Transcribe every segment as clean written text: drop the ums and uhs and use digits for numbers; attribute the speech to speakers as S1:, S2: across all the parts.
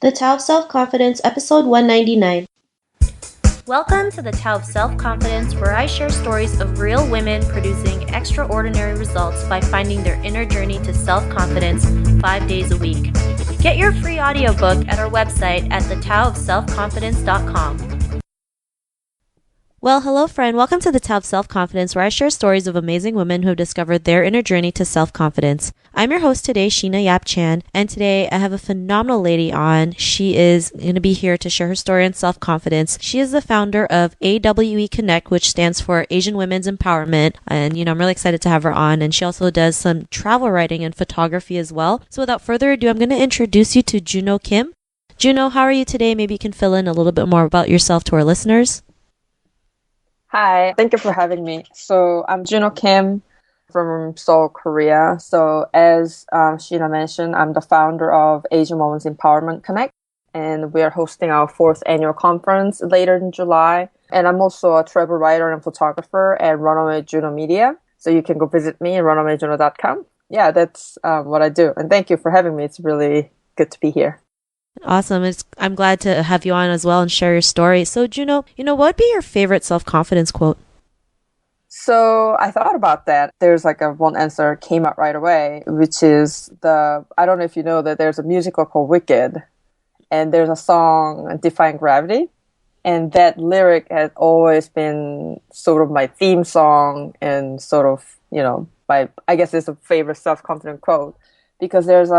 S1: The Tao of Self-Confidence, episode 199.
S2: Welcome to the Tao of Self-Confidence, where I share stories of real women producing extraordinary results by finding their inner journey to self-confidence 5 days a week. Get your free audiobook at our website at thetaoofselfconfidence.com. Well, hello friend. Welcome to the Tao of Self-Confidence, where I share stories of amazing women who have discovered their inner journey to self-confidence. I'm your host today, Sheena Yap Chan, and today I have a phenomenal lady on. She is going to be here to share her story on self-confidence. She is the founder of AWE Connect, which stands for Asian Women's Empowerment, and I'm really excited to have her on, and she also does some travel writing and photography as well. So without further ado, I'm going to introduce you to Juno Kim. Juno, how are you today? Maybe you can fill in a little bit more about yourself to our listeners.
S3: Hi, thank you for having me. So I'm Juno Kim from Seoul, Korea. So as Sheena mentioned, I'm the founder of Asian Women's Empowerment Connect, and we are hosting our 4th annual conference later in July. And I'm also a travel writer and photographer at Runaway Juno Media. So you can go visit me at runawayjuno.com. Yeah, that's what I do. And thank you for having me. It's really good to be here.
S2: Awesome. I'm glad to have you on as well and share your story. So, Juno, what would be your favorite self-confidence quote?
S3: So I thought about that. There's one answer came out right away, which is I don't know if you know that there's a musical called Wicked, and there's a song, Defying Gravity. And that lyric has always been sort of my theme song and sort of, I guess it's a favorite self-confident quote. Because there's,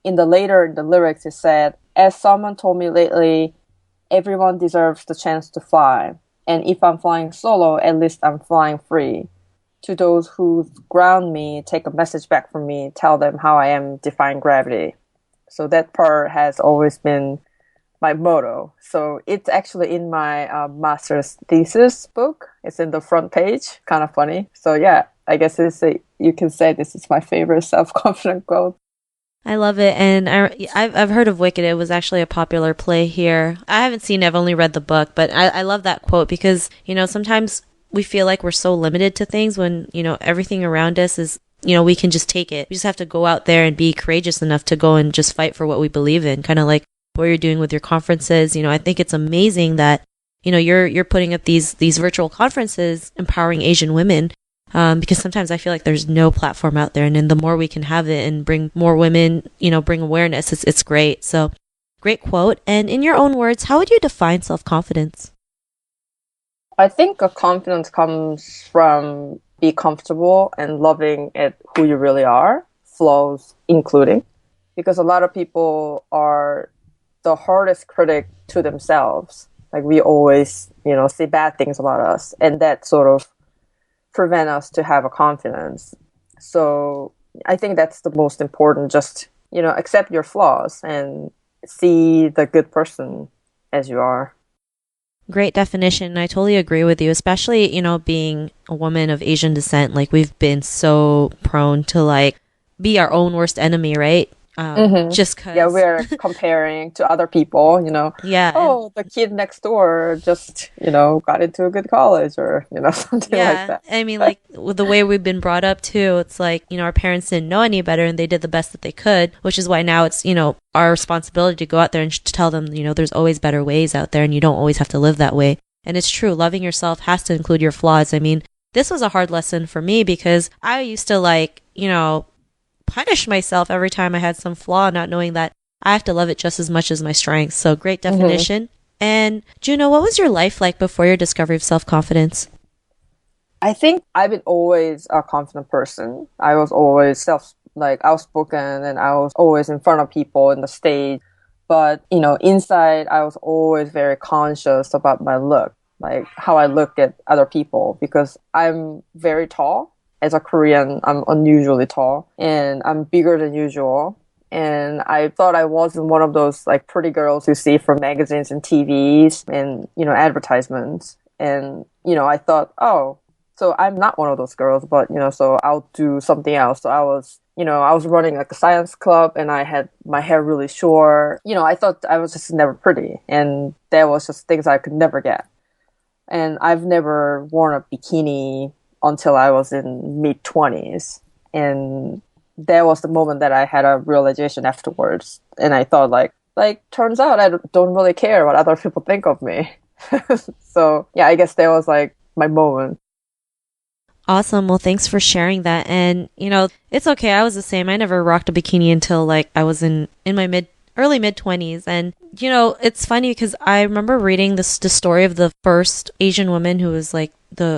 S3: in the lyrics, it said, as someone told me lately, everyone deserves the chance to fly. And if I'm flying solo, at least I'm flying free. To those who ground me, take a message back from me, tell them how I am defying gravity. So that part has always been my motto. So it's actually in my master's thesis book. It's in the front page. Kind of funny. So yeah, I guess you can say this is my favorite self-confident quote.
S2: I love it, and I've heard of Wicked. It was actually a popular play here. I haven't seen it, I've only read the book, but I love that quote because, sometimes we feel like we're so limited to things when, everything around us is, we can just take it. We just have to go out there and be courageous enough to go and just fight for what we believe in, kind of like what you're doing with your conferences. I think it's amazing that, you're putting up these virtual conferences empowering Asian women. Because sometimes I feel like there's no platform out there, and then the more we can have it and bring more women, bring awareness, it's great. So, great quote. And in your own words, how would you define self-confidence?
S3: I think confidence comes from be comfortable and loving at who you really are, flaws including, because a lot of people are the hardest critic to themselves. Like we always, say bad things about us, and that sort of prevent us to have a confidence. So I think that's the most important. Just, accept your flaws and see the good person as you are.
S2: Great definition. I totally agree with you, especially, being a woman of Asian descent. Like we've been so prone to be our own worst enemy, right? Just cause.
S3: Yeah, we're comparing to other people,
S2: Yeah.
S3: Oh, the kid next door just, got into a good college or, something like that.
S2: I mean, with the way we've been brought up too, it's our parents didn't know any better and they did the best that they could, which is why now it's, our responsibility to go out there and to tell them, there's always better ways out there and you don't always have to live that way. And it's true. Loving yourself has to include your flaws. I mean, this was a hard lesson for me because I used to punish myself every time I had some flaw, not knowing that I have to love it just as much as my strengths. So great definition. And Juno, what was your life like before your discovery of self-confidence?
S3: I think I've been always a confident person. I was always outspoken, and I was always in front of people in the stage. But, inside I was always very conscious about my look, like how I look at other people, because I'm very tall. As a Korean, I'm unusually tall, and I'm bigger than usual. And I thought I wasn't one of those pretty girls you see from magazines and TVs and, advertisements. And, I thought, oh, so I'm not one of those girls, but, so I'll do something else. So I was running a science club, and I had my hair really short. I thought I was just never pretty, and that was just things I could never get. And I've never worn a bikini until I was in mid-20s. And that was the moment that I had a realization afterwards. And I thought like, turns out I don't really care what other people think of me. So, yeah, I guess that was like my moment.
S2: Awesome. Well, thanks for sharing that. And, it's okay. I was the same. I never rocked a bikini until like I was in my early mid 20s. And, it's funny because I remember reading the story of the first Asian woman who was like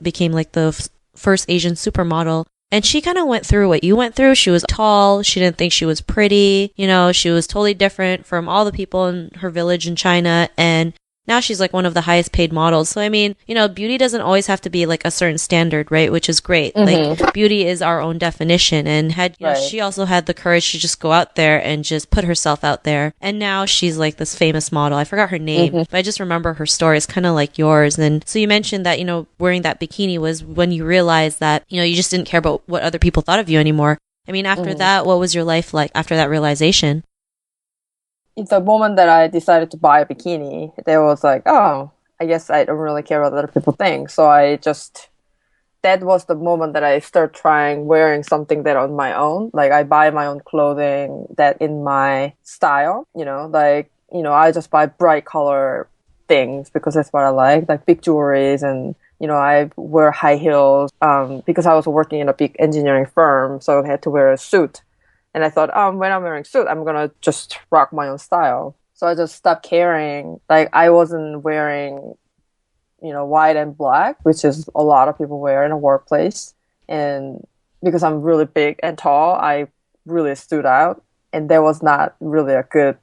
S2: became like the first Asian supermodel. And she kind of went through what you went through. She was tall. She didn't think she was pretty. She was totally different from all the people in her village in China. And now she's like one of the highest paid models. So, I mean, beauty doesn't always have to be like a certain standard, right? Which is great. Like, beauty is our own definition. And
S3: Right.
S2: she also had the courage to just go out there and just put herself out there. And now she's like this famous model. I forgot her name, but I just remember her story is kind of like yours. And so you mentioned that, wearing that bikini was when you realized that, you just didn't care about what other people thought of you anymore. I mean, after that, what was your life like after that realization?
S3: The moment that I decided to buy a bikini, they was like, oh, I guess I don't really care what other people think. So that was the moment that I start trying wearing something that on my own. Like, I buy my own clothing that in my style, I just buy bright color things because that's what I like big jewelries. And, I wear high heels, because I was working in a big engineering firm. So I had to wear a suit. And I thought, when I'm wearing a suit, I'm going to just rock my own style. So I just stopped caring. Like, I wasn't wearing, white and black, which is a lot of people wear in a workplace. And because I'm really big and tall, I really stood out. And that was not really a good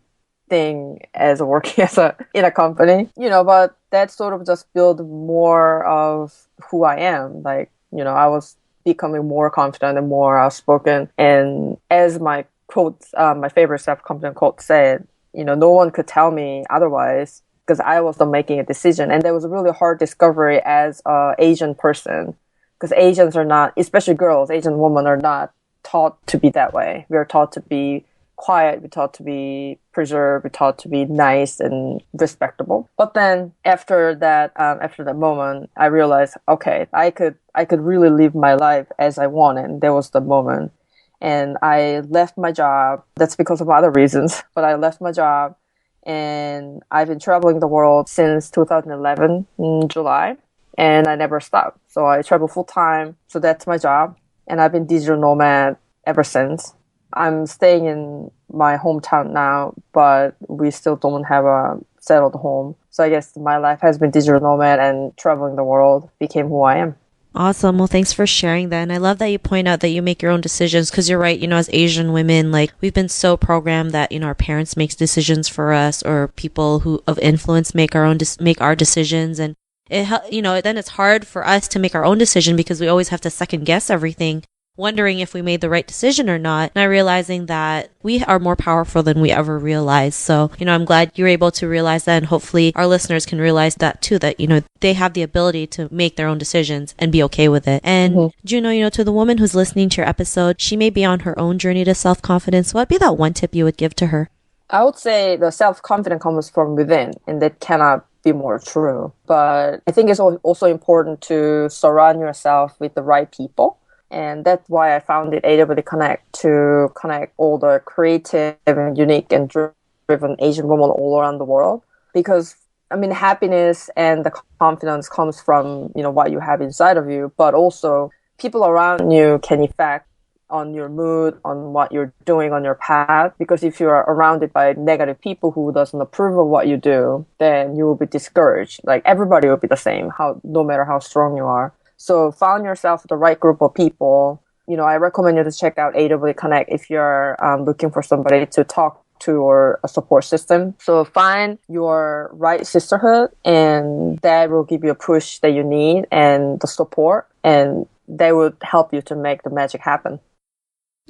S3: thing as working in a company, but that sort of just built more of who I am. Like, I was becoming more confident and more outspoken. And as my quote, my favorite self-confident quote said, no one could tell me otherwise because I was the making a decision. And that was a really hard discovery as an Asian person, because Asians are not, especially girls, Asian women are not taught to be that way. We are taught to be quiet, we're taught to be preserved, we're taught to be nice and respectable. But then after that moment, I realized, okay, I could really live my life as I wanted. And that was the moment. And I left my job. That's because of other reasons, but I left my job and I've been traveling the world since 2011 in July, and I never stopped. So I travel full time. So that's my job. And I've been digital nomad ever since. I'm staying in my hometown now, but we still don't have a settled home. So I guess my life has been digital nomad, and traveling the world became who I am.
S2: Awesome. Well, thanks for sharing that. And I love that you point out that you make your own decisions, because you're right. As Asian women, like, we've been so programmed that, our parents make decisions for us, or people who of influence make our decisions. And then it's hard for us to make our own decision because we always have to second guess everything, wondering if we made the right decision or not, not realizing that we are more powerful than we ever realized. So, I'm glad you're able to realize that, and hopefully our listeners can realize that too, that, they have the ability to make their own decisions and be okay with it. And Juno, to the woman who's listening to your episode, she may be on her own journey to self-confidence. What would be that one tip you would give to her?
S3: I would say the self-confidence comes from within, and that cannot be more true. But I think it's also important to surround yourself with the right people. And that's why I founded AWD Connect, to connect all the creative and unique and driven Asian women all around the world. Because, happiness and the confidence comes from, what you have inside of you, but also people around you can affect on your mood, on what you're doing on your path. Because if you are surrounded by negative people who doesn't approve of what you do, then you will be discouraged. Like, everybody will be the same, no matter how strong you are. So find yourself the right group of people. I recommend you to check out AWD Connect if you're looking for somebody to talk to or a support system. So find your right sisterhood, and that will give you a push that you need and the support, and they would help you to make the magic happen.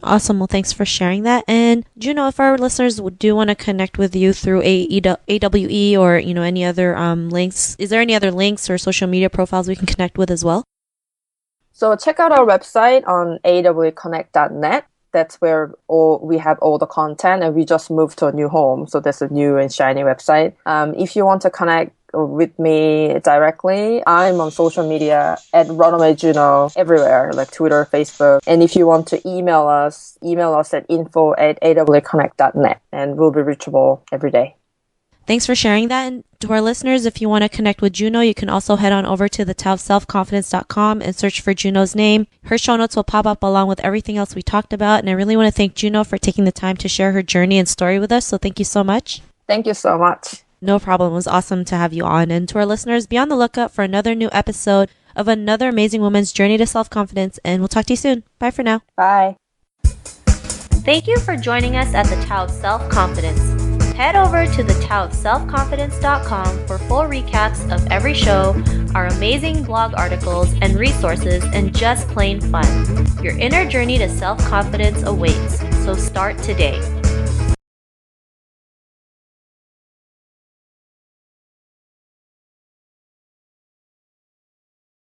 S2: Awesome. Well, thanks for sharing that. And Juno, if our listeners do want to connect with you through AWE or, any other links, is there any other links or social media profiles we can connect with as well?
S3: So check out our website on awconnect.net. That's where we have all the content, and we just moved to a new home. So that's a new and shiny website. If you want to connect with me directly, I'm on social media at Runaway Juno everywhere, like Twitter, Facebook. And if you want to email us at info@awconnect.net, and we'll be reachable every day.
S2: Thanks for sharing that. And to our listeners, if you want to connect with Juno, you can also head on over to the selfconfidence.com and search for Juno's name. Her show notes will pop up along with everything else we talked about. And I really want to thank Juno for taking the time to share her journey and story with us. So thank you so much.
S3: Thank you so much.
S2: No problem. It was awesome to have you on. And to our listeners, be on the lookout for another new episode of another amazing woman's journey to self-confidence. And we'll talk to you soon. Bye for now.
S3: Bye.
S2: Thank you for joining us at the Tao of Self-Confidence. Head over to the selfconfidence.com for full recaps of every show, our amazing blog articles and resources, and just plain fun. Your inner journey to self-confidence awaits, so start today.